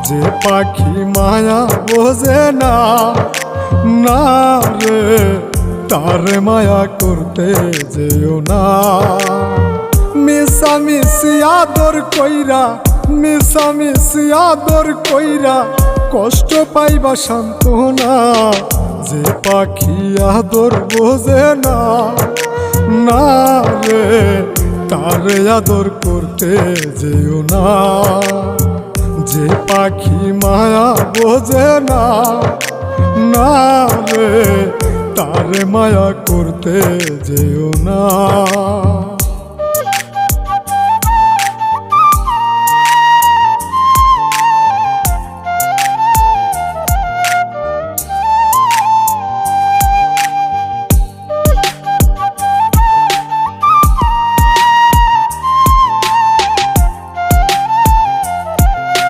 যে পাখি মায়া বোঝে না, না রে তারে মায়া করতে যেও না। মিশামিশি আদর কইরা, মিশামিশি আদর কইরা কষ্ট পাইবা সান্ত্বনা। যে পাখি আদর বোঝে না, না রে তারে আদর করতে যেও না। যে পাখি মায়া বোঝে না, না রে তারে মায়া করতে যেও না।